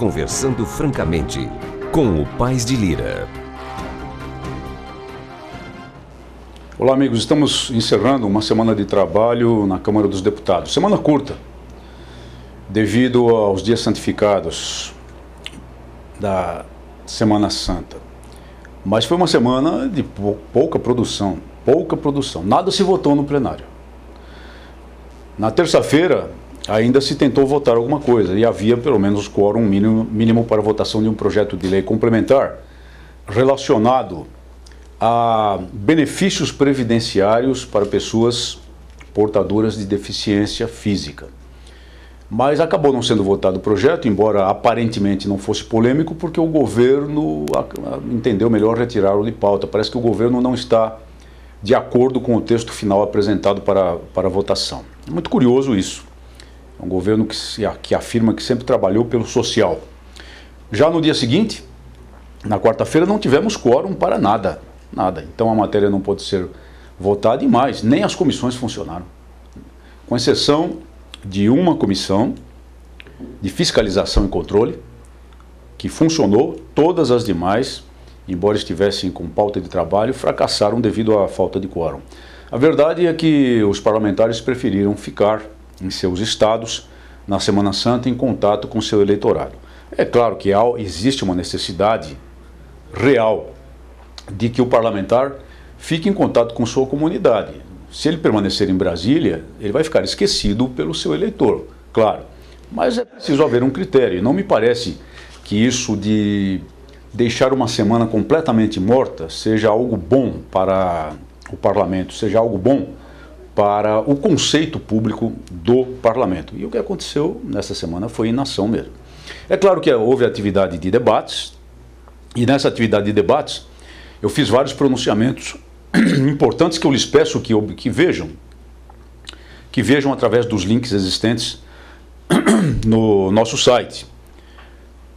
Conversando Francamente, com o Paes de Lira. Olá, amigos. Estamos encerrando uma semana de trabalho na Câmara dos Deputados. Semana curta, devido aos dias santificados da Semana Santa. Mas foi uma semana de pouca produção. Nada se votou no plenário. Na terça-feira, ainda se tentou votar alguma coisa e havia pelo menos quórum mínimo para a votação de um projeto de lei complementar relacionado a benefícios previdenciários para pessoas portadoras de deficiência física. Mas acabou não sendo votado o projeto, embora aparentemente não fosse polêmico, porque o governo entendeu melhor retirá-lo de pauta. Parece que o governo não está de acordo com o texto final apresentado para votação. É muito curioso isso. É um governo que afirma que sempre trabalhou pelo social. Já no dia seguinte, na quarta-feira, não tivemos quórum para nada. Então a matéria não pode ser votada e mais, nem as comissões funcionaram. Com exceção de uma comissão de fiscalização e controle, que funcionou, todas as demais, embora estivessem com pauta de trabalho, fracassaram devido à falta de quórum. A verdade é que os parlamentares preferiram ficar em seus estados na Semana Santa em contato com seu eleitorado. É claro que existe uma necessidade real de que o parlamentar fique em contato com sua comunidade. Se ele permanecer em Brasília, ele vai ficar esquecido pelo seu eleitor, claro. Mas é preciso haver um critério. Não me parece que isso de deixar uma semana completamente morta seja algo bom para o parlamento, seja algo bom para o conceito público do parlamento. E o que aconteceu nessa semana foi inação mesmo. É claro que houve atividade de debates, e nessa atividade de debates eu fiz vários pronunciamentos importantes que eu lhes peço que vejam através dos links existentes no nosso site.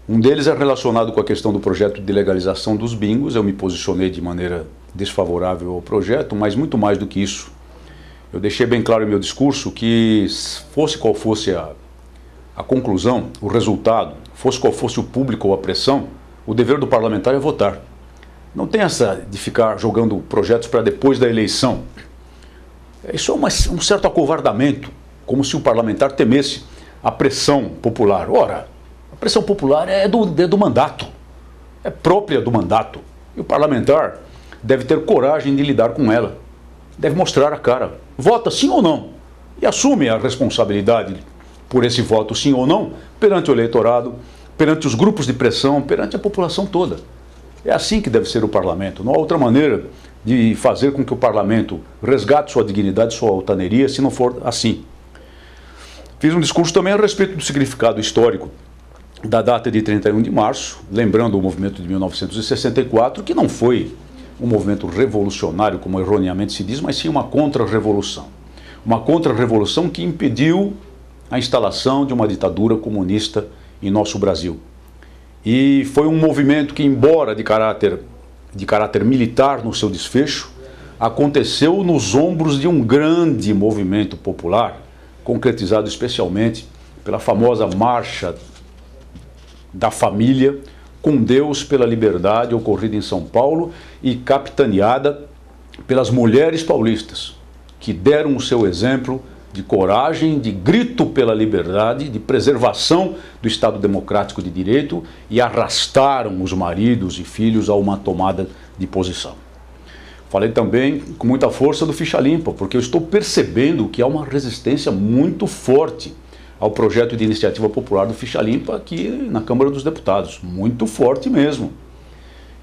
Um deles é relacionado com a questão do projeto de legalização dos bingos. Eu me posicionei de maneira desfavorável ao projeto, mas muito mais do que isso. Eu deixei bem claro em meu discurso que, fosse qual fosse a conclusão, o resultado, fosse qual fosse o público ou a pressão, o dever do parlamentar é votar. Não tem essa de ficar jogando projetos para depois da eleição. Isso é um certo acovardamento, como se o parlamentar temesse a pressão popular. Ora, a pressão popular é do mandato, é própria do mandato. E o parlamentar deve ter coragem de lidar com ela, deve mostrar a cara. Vota sim ou não e assume a responsabilidade por esse voto sim ou não perante o eleitorado, perante os grupos de pressão, perante a população toda. É assim que deve ser o parlamento. Não há outra maneira de fazer com que o parlamento resgate sua dignidade, sua altaneria, se não for assim. Fiz um discurso também a respeito do significado histórico da data de 31 de março, lembrando o movimento de 1964, que não foi um movimento revolucionário, como erroneamente se diz, mas sim uma contra-revolução. Uma contra-revolução que impediu a instalação de uma ditadura comunista em nosso Brasil. E foi um movimento que, embora de caráter militar no seu desfecho, aconteceu nos ombros de um grande movimento popular, concretizado especialmente pela famosa Marcha da Família, com Deus pela Liberdade, ocorrida em São Paulo e capitaneada pelas mulheres paulistas, que deram o seu exemplo de coragem, de grito pela liberdade, de preservação do Estado Democrático de Direito e arrastaram os maridos e filhos a uma tomada de posição. Falei também com muita força do Ficha Limpa, porque eu estou percebendo que há uma resistência muito forte ao projeto de iniciativa popular do Ficha Limpa aqui na Câmara dos Deputados. Muito forte mesmo.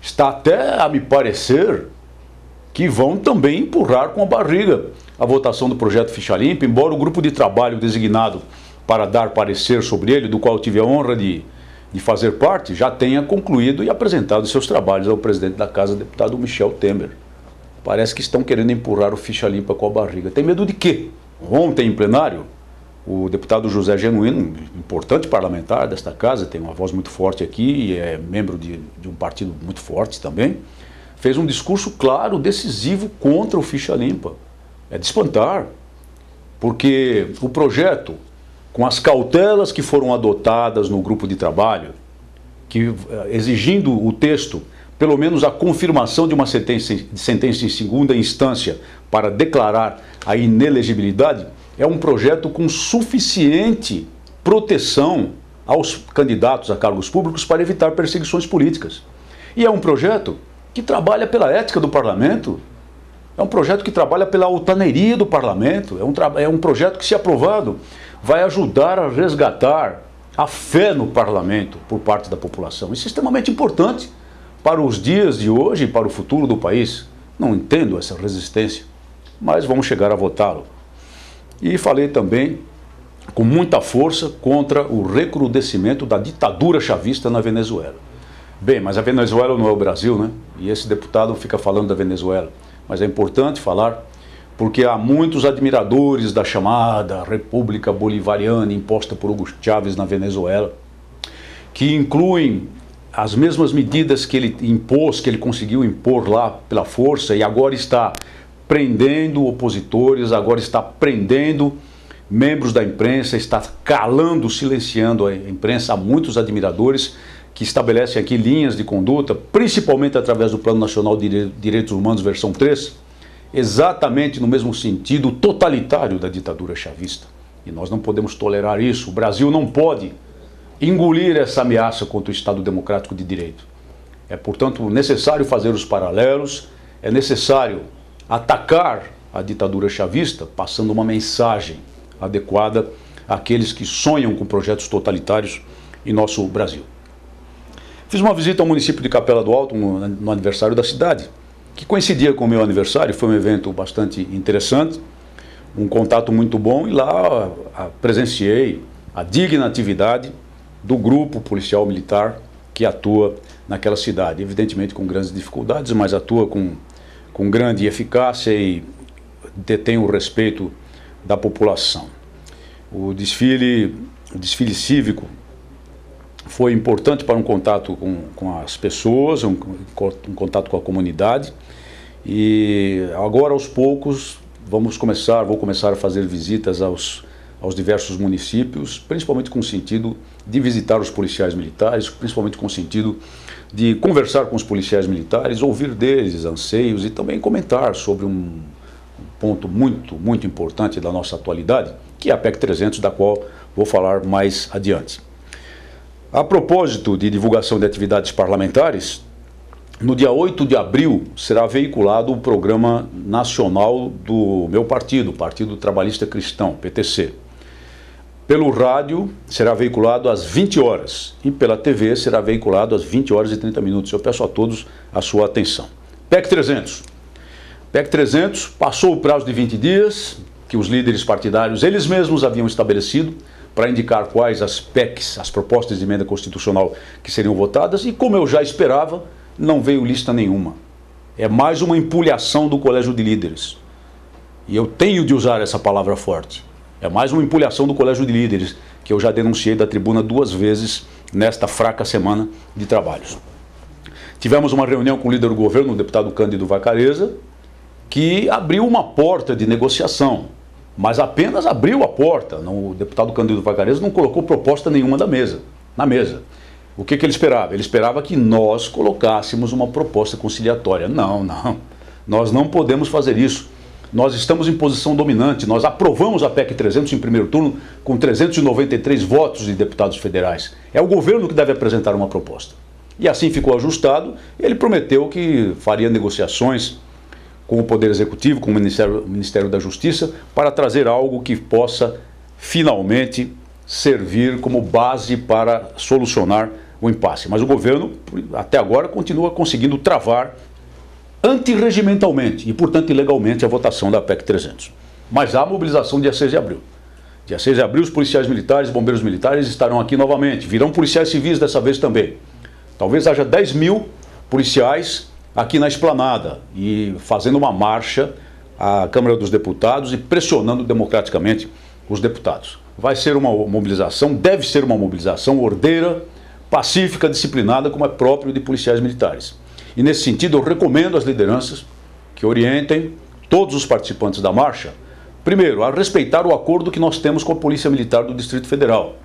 Está até a me parecer que vão também empurrar com a barriga a votação do projeto Ficha Limpa, embora o grupo de trabalho designado para dar parecer sobre ele, do qual tive a honra de fazer parte, já tenha concluído e apresentado seus trabalhos ao presidente da Casa, deputado Michel Temer. Parece que estão querendo empurrar o Ficha Limpa com a barriga. Tem medo de quê? Ontem, em plenário, o deputado José Genuíno, importante parlamentar desta casa, tem uma voz muito forte aqui e é membro de um partido muito forte também, fez um discurso claro, decisivo contra o Ficha Limpa. É de espantar, porque o projeto, com as cautelas que foram adotadas no grupo de trabalho, exigindo o texto, pelo menos a confirmação de uma sentença em segunda instância para declarar a inelegibilidade, é um projeto com suficiente proteção aos candidatos a cargos públicos para evitar perseguições políticas. E é um projeto que trabalha pela ética do parlamento, é um projeto que trabalha pela altaneria do parlamento, é um projeto que, se aprovado, vai ajudar a resgatar a fé no parlamento por parte da população. Isso é extremamente importante para os dias de hoje e para o futuro do país. Não entendo essa resistência, mas vamos chegar a votá-lo. E falei também com muita força contra o recrudescimento da ditadura chavista na Venezuela. Bem, mas a Venezuela não é o Brasil, né? E esse deputado fica falando da Venezuela. Mas é importante falar porque há muitos admiradores da chamada República Bolivariana imposta por Hugo Chávez na Venezuela, que incluem as mesmas medidas que ele impôs, que ele conseguiu impor lá pela força, e agora está prendendo opositores, agora está prendendo membros da imprensa, está calando, silenciando a imprensa. Há muitos admiradores que estabelecem aqui linhas de conduta, principalmente através do Plano Nacional de Direitos Humanos, versão 3, exatamente no mesmo sentido totalitário da ditadura chavista. E nós não podemos tolerar isso. O Brasil não pode engolir essa ameaça contra o Estado Democrático de Direito. É, portanto, necessário fazer os paralelos, é necessário atacar a ditadura chavista, passando uma mensagem adequada àqueles que sonham com projetos totalitários em nosso Brasil. Fiz uma visita ao município de Capela do Alto no aniversário da cidade, que coincidia com o meu aniversário. Foi um evento bastante interessante, um contato muito bom, e lá presenciei a digna atividade do grupo policial militar que atua naquela cidade, evidentemente com grandes dificuldades, mas atua com grande eficácia e detém o respeito da população. O desfile cívico foi importante para um contato com as pessoas, um contato com a comunidade, e agora aos poucos vou começar a fazer visitas aos diversos municípios, principalmente com o sentido de visitar os policiais militares, principalmente com o sentido de conversar com os policiais militares, ouvir deles anseios e também comentar sobre um ponto muito importante da nossa atualidade, que é a PEC 300, da qual vou falar mais adiante. A propósito de divulgação de atividades parlamentares, no dia 8 de abril será veiculado o programa nacional do meu partido, Partido Trabalhista Cristão, PTC. Pelo rádio será veiculado às 20 horas e pela TV será veiculado às 20 horas e 30 minutos. Eu peço a todos a sua atenção. PEC 300. PEC 300 passou o prazo de 20 dias, que os líderes partidários, eles mesmos haviam estabelecido, para indicar quais as PECs, as propostas de emenda constitucional que seriam votadas, e como eu já esperava, não veio lista nenhuma. É mais uma empulhação do Colégio de Líderes. E eu tenho de usar essa palavra forte. É mais uma empulhação do Colégio de Líderes, que eu já denunciei da tribuna 2 vezes nesta fraca semana de trabalhos. Tivemos uma reunião com o líder do governo, o deputado Cândido Vacareza, que abriu uma porta de negociação, mas apenas abriu a porta. O deputado Cândido Vacareza não colocou proposta nenhuma na mesa. O que ele esperava? Ele esperava que nós colocássemos uma proposta conciliatória. Não, nós não podemos fazer isso. Nós estamos em posição dominante, nós aprovamos a PEC 300 em primeiro turno com 393 votos de deputados federais. É o governo que deve apresentar uma proposta. E assim ficou ajustado. Ele prometeu que faria negociações com o Poder Executivo, com o Ministério da Justiça, para trazer algo que possa finalmente servir como base para solucionar o impasse. Mas o governo, até agora, continua conseguindo travar antirregimentalmente e, portanto, ilegalmente a votação da PEC 300. Mas há mobilização dia 6 de abril. Dia 6 de abril, os policiais militares, bombeiros militares estarão aqui novamente. Virão policiais civis dessa vez também. Talvez haja 10 mil policiais aqui na esplanada e fazendo uma marcha à Câmara dos Deputados e pressionando democraticamente os deputados. Vai ser uma mobilização, deve ser uma mobilização ordeira, pacífica, disciplinada, como é próprio de policiais militares. E nesse sentido eu recomendo às lideranças que orientem todos os participantes da marcha, primeiro, a respeitar o acordo que nós temos com a Polícia Militar do Distrito Federal.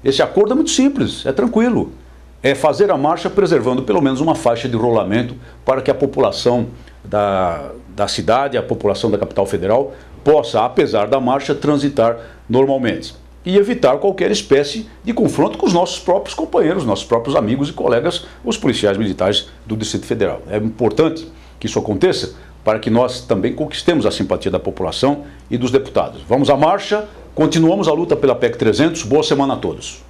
Esse acordo é muito simples, é tranquilo. é fazer a marcha preservando pelo menos uma faixa de rolamento para que a população da cidade, a população da capital federal, possa, apesar da marcha, transitar normalmente. E evitar qualquer espécie de confronto com os nossos próprios companheiros, nossos próprios amigos e colegas, os policiais militares do Distrito Federal. É importante que isso aconteça para que nós também conquistemos a simpatia da população e dos deputados. Vamos à marcha, continuamos a luta pela PEC 300. Boa semana a todos.